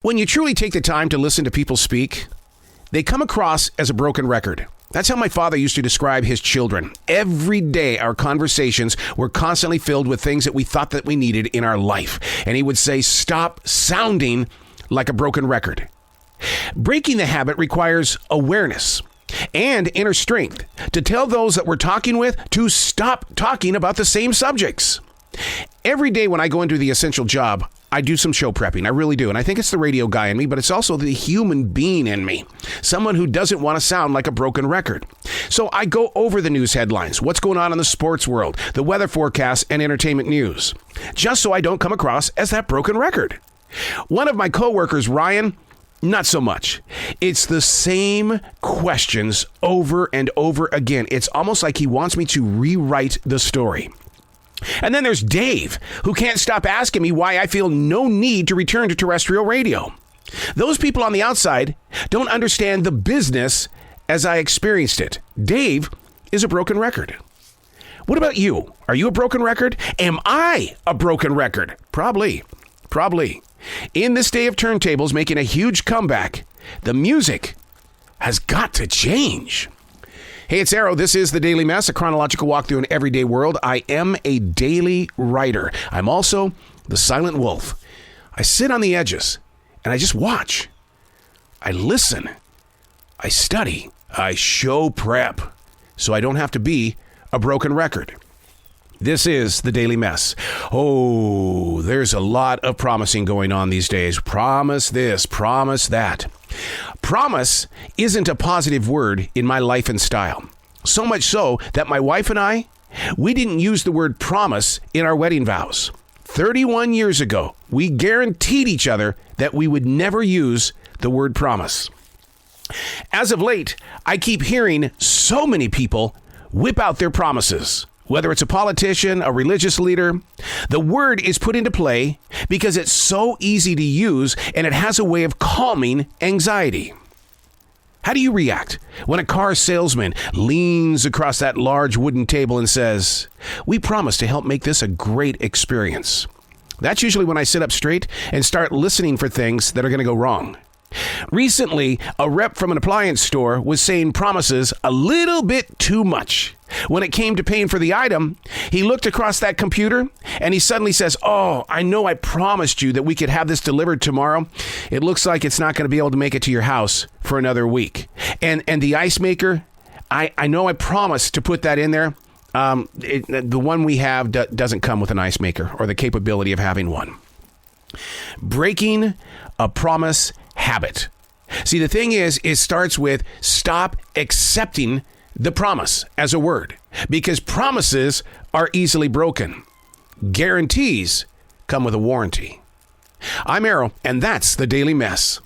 When you truly take the time to listen to people speak, they come across as a broken record. That's how my father used to describe his children. Every day, our conversations were constantly filled with things that we thought that we needed in our life. And he would say, stop sounding like a broken record. Breaking the habit requires awareness and inner strength to tell those that we're talking with to stop talking about the same subjects. Every day when I go into the essential job, I do some show prepping. I really do. And I think it's the radio guy in me, but it's also the human being in me. Someone who doesn't want to sound like a broken record. So I go over the news headlines, what's going on in the sports world, the weather forecasts, and entertainment news, just so I don't come across as that broken record. One of my coworkers, Ryan, not so much. It's the same questions over and over again. It's almost like he wants me to rewrite the story. And then there's Dave, who can't stop asking me why I feel no need to return to terrestrial radio. Those people on the outside don't understand the business as I experienced it. Dave is a broken record. What about you? Are you a broken record? Am I a broken record? Probably. In this day of turntables making a huge comeback, the music has got to change. Hey, it's Arrow. This is The Daily Mess, a chronological walk through an everyday world. I am a daily writer. I'm also the silent wolf. I sit on the edges and I just watch. I listen. I study. I show prep so I don't have to be a broken record. This is The Daily Mess. Oh, there's a lot of promising going on these days. Promise this, promise that. Promise isn't a positive word in my life and style. So much so that my wife and I, we didn't use the word promise in our wedding vows. 31 years ago, we guaranteed each other that we would never use the word promise. As of late, I keep hearing so many people whip out their promises. Whether it's a politician, a religious leader, the word is put into play because it's so easy to use and it has a way of calming anxiety. How do you react when a car salesman leans across that large wooden table and says, "We promise to help make this a great experience"? That's usually when I sit up straight and start listening for things that are going to go wrong. Recently, a rep from an appliance store was saying promises a little bit too much. When it came to paying for the item, he looked across that computer and he suddenly says, "Oh, I know I promised you that we could have this delivered tomorrow. It looks like it's not going to be able to make it to your house for another week. And the ice maker, I know I promised to put that in there. The one we have doesn't come with an ice maker or the capability of having one." Breaking a promise habit. See, the thing is, it starts with stop accepting the promise as a word, because promises are easily broken. Guarantees come with a warranty. I'm Arrow, and that's The Daily Mess.